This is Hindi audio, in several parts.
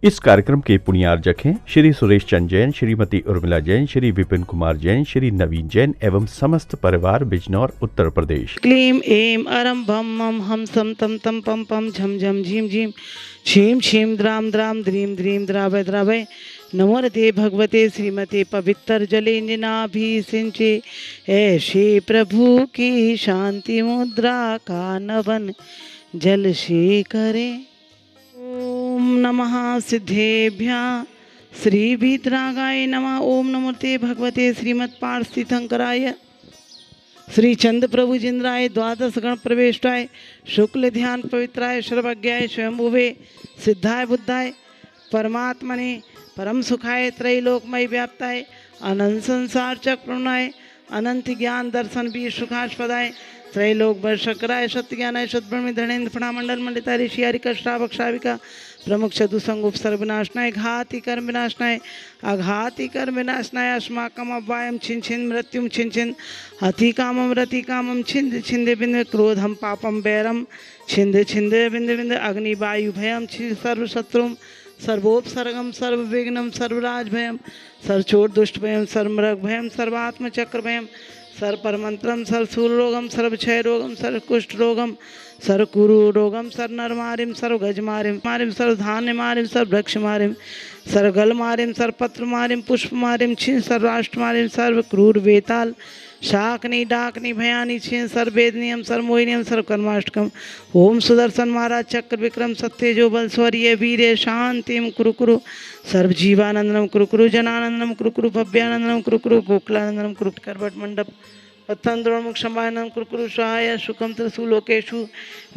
इस कार्यक्रम के पुण्यार्जक हैं श्री सुरेश चंद जैन, श्रीमती उर्मिला जैन, श्री विपिन कुमार जैन, श्री नवीन जैन एवं समस्त परिवार बिजनौर उत्तर प्रदेश। क्लीम एम अरम भम मम हम सम तम तम पम पम झम झम झीम झीम छीम छीम द्राम द्राम द्रीम द्रीम द्रावय द्रावय नमो रते भगवते श्रीमते पवित्र जले निनाभिषिंचे। ऐसे प्रभु की शांति मुद्रा का नवन जल से करें। ओम नमः सिद्धेभ्यः श्री वीतरागाय नमः। ओम नमोते भगवते श्रीमत् पार्थितंकराय श्री चंद प्रभु जिंद्राय द्वादश गण प्रवेष्टाय शुक्ल ध्यान पवित्राय सर्वज्ञाय स्वयंभुवे सिद्धाय बुद्धाय परमात्मने परम सुखाय त्रैलोकमय व्याप्ताय अनंत संसार चक्रणाय अनंत ज्ञान दर्शन भी सुखास्पदाय त्रैलोक वर्षकराय सत्य ज्ञानाय सद्ब्रह्म धनेन्द्र फणामंडल मंडिता ऋषि हरिका श्रावक श्राविका प्रमुख चतु संगुप सर्वनाशनाय घाति कर्म विनाशनाय अघाति कर्म विनाशनाय अस्माकम अव्वायम छिन छिन मृत्युम छिन छिन हति कामम रति कामम छिंद छिंद बिंद क्रोधम पापम बैरम छिंद छिंद बिंद बिंद अग्नि वायु भयम छिंद सर्व शत्रुम सर्वोपसर्गम सर्वविघ्नम सर्वराज भयम सर्वचोट दुष्ट भयम सर्वमृग भयम सर्वात्म चक्र भयम सर्वपरमंत्रम सर्वशूल रोगम सर्वक्षय रोगम सर्वकुष्ठ रोगम सर्वकुरु रोगम सर्वनरमारिम सर्वगजमारिम मारिम सर्वधान्य मारिम सर्ववृक्ष मारिम सर्वगल मारिम सर्वपत्र मारिम पुष्प मारिम छिन सर्वराष्ट्र मारिम सर्वक्रूर वेताल शाकनी डाकनी भयानी छिन सर्वेदनियम सर्वमोहिनियम सर्वकर्माष्टकम। ओम सुदर्शन महाराज चक्र विक्रम सत्यजो बल स्वरीय वीर शांतिम कुरु कुरु सर्वजीवानंदनम कुरु कुरु जनानंदनम कुरु कुरु भव्यानंदनम कुरु कुरु गोकुलानंदनम कुरु करवट मंडप पत्तंद्रोमुख शंभानम कुरु कुरु सहाय सुखम त्रिशूलोकेषु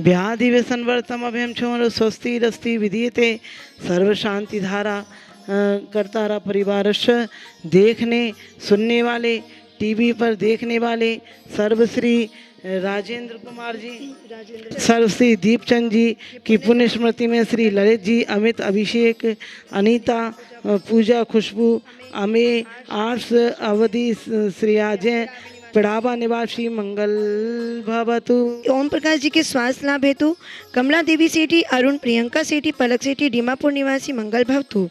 व्याधि व्यसनवर्तम अभयम छोर स्वस्ति रस्ति विधीयते सर्व शांति धारा करतारा परिवारस्य। देखने सुनने वाले टीवी पर देखने वाले सर्वश्री राजेंद्र कुमार जी, सर्वश्री दीपचंद जी की पुण्य स्मृति में श्री ललित जी, अमित, अभिषेक, अनीता, पूजा, खुशबू, अमेय, आर्स, अवधि, श्री अजय पिड़ावा निवासी मंगल भवतु। ओम प्रकाश जी के स्वास्थ्य लाभ हेतु कमला देवी सेठी, अरुण प्रियंका सेठी, पलक सेठी डीमापुर निवासी मंगल भवतु।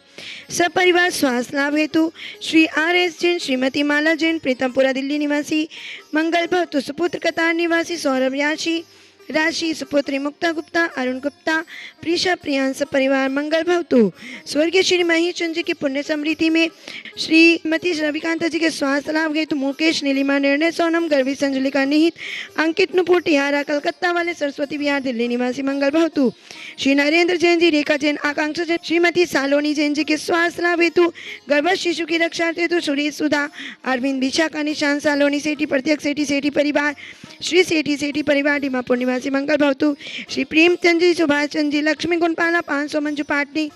सब परिवार स्वास्थ्य लाभ हेतु श्री RS जैन, श्रीमती माला जैन, प्रीतमपुरा दिल्ली निवासी मंगल भवतु। सुपुत्र कतार निवासी सौरभ याशी, राशि सुपुत्री मुक्ता गुप्ता, अरुण गुप्ता, प्रीशा प्रियांश परिवार मंगल भवतु। स्वर्गीय श्री महेश चंद्र जी की पुण्य स्मृति में श्रीमती रविकांता जी के स्वास्थ्य लाभ हेतु मुकेश, नीलिमा, निर्णय, सोनम, गर्भी, संजलिका, निहित, अंकित, नुपुर, टिहारा कलकत्ता वाले सरस्वती विहार दिल्ली निवासी मंगल भवतु। श्री नरेंद्र जैन जी, रेखा जैन, आकांक्षा जैन, श्रीमती सालोनी जैन जी के स्वास्थ्य लाभ हेतु गर्भस्थ शिशु की रक्षा हेतु सुरेश सुधा, अरविंद, विशाखा, निशांत सालोनी सेठी, प्रत्यक्ष सेठी, सेठी परिवार, श्री सेठी परिवार डीमापुर निवासी मंगल भवतु। श्री प्रेमचंद जी, सुभाष चंद जी, लक्ष्मी गुणपाला 500 मंजू पाटनी,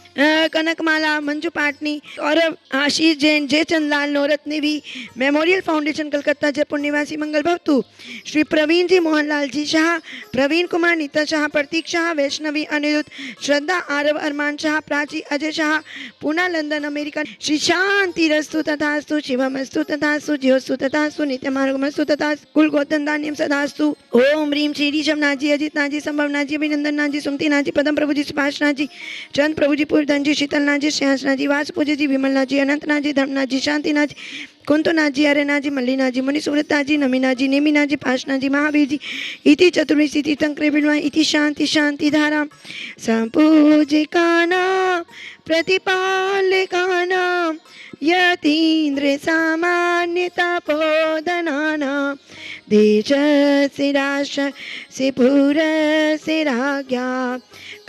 कनकमाला मंजू पाटनी और आशीष जैन, जयचंद लाल नौरत्न भी मेमोरियल फाउंडेशन कलकत्ता जयपुर निवासी मंगल भवतु। श्री प्रवीण जी, मोहनलाल जी शाह, प्रवीण कुमार, नीता शाह, प्रतीक शाह, वैष्णवी, अनिरुद्ध, श्रद्धा, आरव, अरमान शाह, प्राची, अजय शाह, पूना, लंदन, अमेरिका। श्री शांति रस्तु तथास्तु, शिवमस्तु तथास्तु, ज्योस्तु तथास्तु, नित्य मार्गमस्तु तथास्तु, कुल गोतन दान्यम सदास्तु। ओम ह्रीम श्री ऋषभ नाजी, अजित नाजी, संभव नाजी, अभिनंदन नाजी, सुमति नाजी, पदम प्रभु जी, सुभाष नाजी, चंद प्रभु जी, पूर्धन जी, शीतल नाजी, श्रेयांश नाजी, वास पूज्य जी, विमल नाजी, अनंत नाजी, धर्म नाजी, शांति नाजी, कुंतो नाजी, आर्य नाजी, मल्ली नाजी, मुनि सुव्रत नाजी, नमी नाजी, नेमी नाजी, पाश नाजी, महावीर जी इति चतुर्विंशति तीर्थंकरे बिल्वा इति शांति शांति धारा संपूजिकानां प्रतिपालकानां यतीन्द्र सामान्यता पोदनानां देशस्य राष्ट्रस्य पुरस्य राज्ञा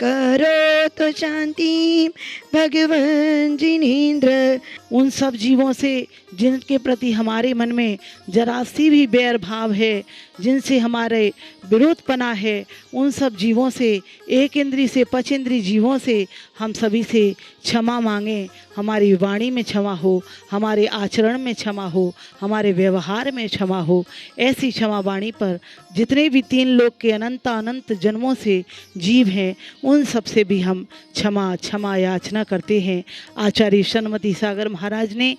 करोतु शांति भगवान जिनेन्द्र। उन सब जीवों से जिनके प्रति हमारे मन में जरा सी भी बैर भाव है, जिनसे हमारे विरोधपना है, उन सब जीवों से, एक इंद्री से पचेंद्री जीवों से हम सभी से क्षमा मांगें। हमारी वाणी में क्षमा हो, हमारे आचरण में क्षमा हो, हमारे व्यवहार में क्षमा हो। ऐसी क्षमा वाणी पर जितने भी 3 लोक के अनंत अनंत जन्मों से जीव हैं, उन सब से भी हम क्षमा याचना करते हैं। आचार्य सन्मति सागर महाराज ने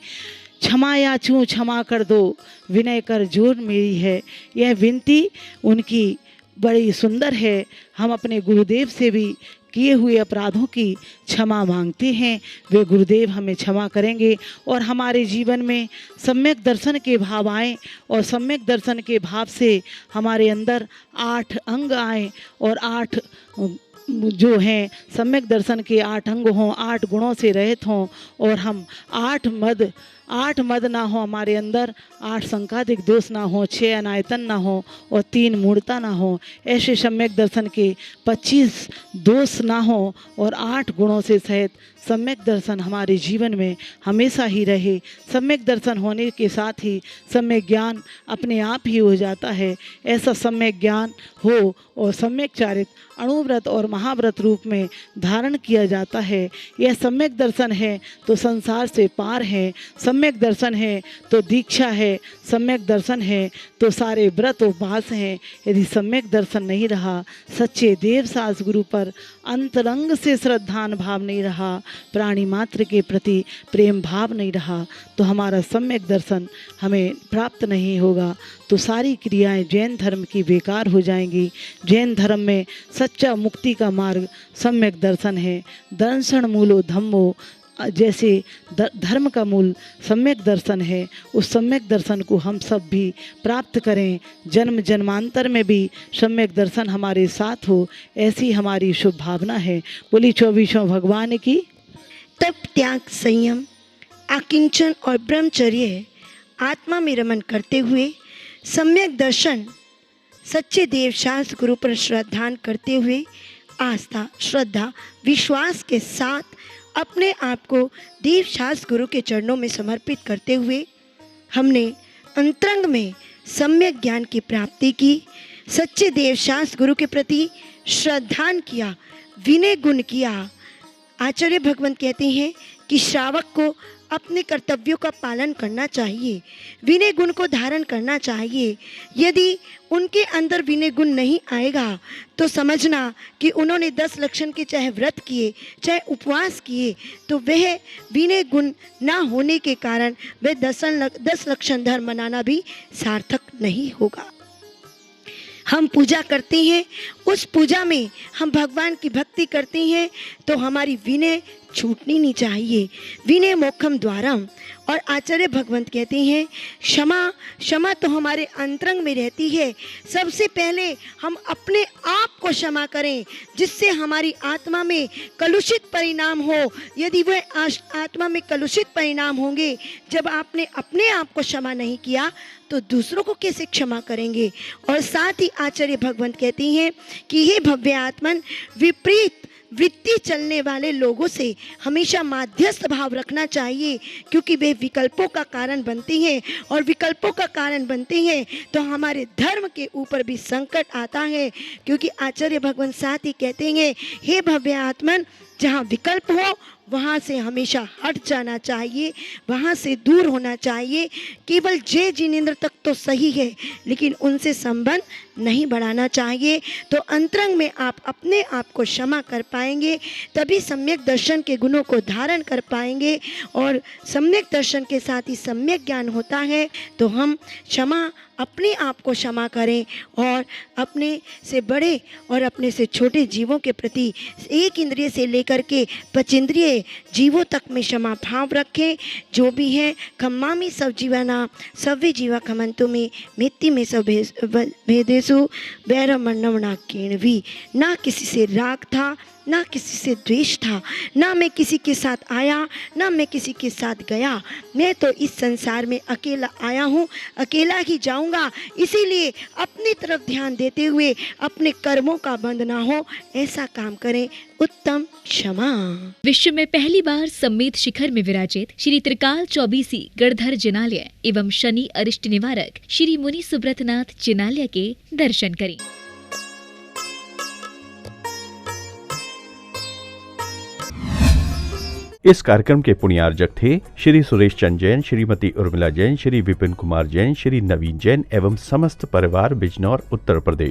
क्षमा याचूं क्षमा कर दो, विनय कर जोर मेरी है, यह विनती उनकी बड़ी सुंदर है। हम अपने गुरुदेव से भी किए हुए अपराधों की क्षमा मांगते हैं, वे गुरुदेव हमें क्षमा करेंगे और हमारे जीवन में सम्यक दर्शन के भाव आएँ और सम्यक दर्शन के भाव से हमारे अंदर 8 अंग आएँ और 8 जो हैं सम्यक दर्शन के 8 अंग हों, 8 गुणों से रहित हों और हम 8 मद ना हो हमारे अंदर, 8 संकादिक दोष ना हो, 6 अनायतन ना हो और 3 मूढ़ता ना हो। ऐसे सम्यक दर्शन के 25 दोष ना हो और 8 गुणों से सहित सम्यक दर्शन हमारे जीवन में हमेशा ही रहे। सम्यक दर्शन होने के साथ ही सम्यक ज्ञान अपने आप ही हो जाता है। ऐसा सम्यक ज्ञान हो और सम्यक चारित अणुव्रत और महाव्रत रूप में धारण किया जाता है। यह सम्यक दर्शन है तो संसार से पार है, सम्यक दर्शन है तो दीक्षा है, सम्यक दर्शन है तो सारे व्रत उपवास हैं। यदि सम्यक दर्शन नहीं रहा, सच्चे देव सास गुरु पर अंतरंग से श्रद्धान भाव नहीं रहा, प्राणी मात्र के प्रति प्रेम भाव नहीं रहा, तो हमारा सम्यक दर्शन हमें प्राप्त नहीं होगा। तो सारी क्रियाएं जैन धर्म की बेकार हो जाएंगी। जैन धर्म में सच्चा मुक्ति का मार्ग सम्यक दर्शन है। दर्शन मूलो धम्मो, जैसे धर्म का मूल सम्यक दर्शन है, उस सम्यक दर्शन को हम सब भी प्राप्त करें। जन्म जन्मांतर में भी सम्यक दर्शन हमारे साथ हो, ऐसी हमारी शुभ भावना है। बोली 24वें भगवान की। तप, त्याग, संयम, आकिंचन और ब्रह्मचर्य आत्मा में रमन करते हुए सम्यक दर्शन सच्चे देव शास्त्र गुरु पर श्रद्धान करते हुए आस्था, श्रद्धा, विश्वास के साथ अपने आप को देव शास्त्र गुरु के चरणों में समर्पित करते हुए हमने अंतरंग में सम्यक ज्ञान की प्राप्ति की, सच्चे देव शास्त्र गुरु के प्रति श्रद्धान किया, विनय गुण किया। आचार्य भगवंत कहते हैं कि श्रावक को अपने कर्तव्यों का पालन करना चाहिए, विनय गुण को धारण करना चाहिए। यदि उनके अंदर विनय गुण नहीं आएगा तो समझना कि उन्होंने 10 लक्षण के चाहे व्रत किए, चाहे उपवास किए, तो वह विनय गुण ना होने के कारण वह 10 लक्षण धर्म मनाना भी सार्थक नहीं होगा। हम पूजा करते हैं, उस पूजा में हम भगवान की भक्ति करते हैं तो हमारी विनय छूटनी नहीं चाहिए। विनय मोक्षम द्वारम। और आचार्य भगवंत कहते हैं क्षमा तो हमारे अंतरंग में रहती है। सबसे पहले हम अपने आप को क्षमा करें, जिससे हमारी आत्मा में कलुषित परिणाम हो। यदि वह आत्मा में कलुषित परिणाम होंगे, जब आपने अपने आप को क्षमा नहीं किया तो दूसरों को कैसे क्षमा करेंगे। और साथ ही आचार्य भगवंत कहती हैं कि हे भव्य आत्मन, विपरीत वृत्ति चलने वाले लोगों से हमेशा माध्यस्थ भाव रखना चाहिए, क्योंकि वे विकल्पों का कारण बनते हैं और विकल्पों का कारण बनते हैं तो हमारे धर्म के ऊपर भी संकट आता है। क्योंकि आचार्य भगवान साथ ही कहते हैं, हे भव्य आत्मन, जहाँ विकल्प हो वहाँ से हमेशा हट जाना चाहिए, वहाँ से दूर होना चाहिए। केवल जय जिनेंद्र तक तो सही है, लेकिन उनसे संबंध नहीं बढ़ाना चाहिए। तो अंतरंग में आप अपने आप को क्षमा कर पाएंगे, तभी सम्यक दर्शन के गुणों को धारण कर पाएंगे। और सम्यक दर्शन के साथ ही सम्यक ज्ञान होता है। तो हम क्षमा, अपने आप को क्षमा करें और अपने से बड़े और अपने से छोटे जीवों के प्रति एक इंद्रिय से लेकर के 5 इंद्रिय जीवों तक में क्षमा भाव रखें। जो भी है, खम्मामी सब जीवाना सव्य जीवा खमंतु में मित्ति में सब भेदेसु बैरमण्णवना केणवी। ना किसी से राग था, ना किसी से द्वेष था, ना मैं किसी के साथ आया, ना मैं किसी के साथ गया। मैं तो इस संसार में अकेला आया हूँ, अकेला ही जाऊँगा। इसीलिए अपनी तरफ ध्यान देते हुए अपने कर्मों का बंध ना हो, ऐसा काम करें। उत्तम क्षमा। विश्व में पहली बार सम्मेत शिखर में विराजित श्री त्रिकाल चौबीसी गणधर जिनालय एवं शनि अरिष्ट निवारक श्री मुनि सुब्रतनाथ जिनालय के दर्शन करें। इस कार्यक्रम के पुण्यार्जक थे श्री सुरेश चंद जैन, श्रीमती उर्मिला जैन, श्री विपिन कुमार जैन, श्री नवीन जैन एवं समस्त परिवार बिजनौर उत्तर प्रदेश।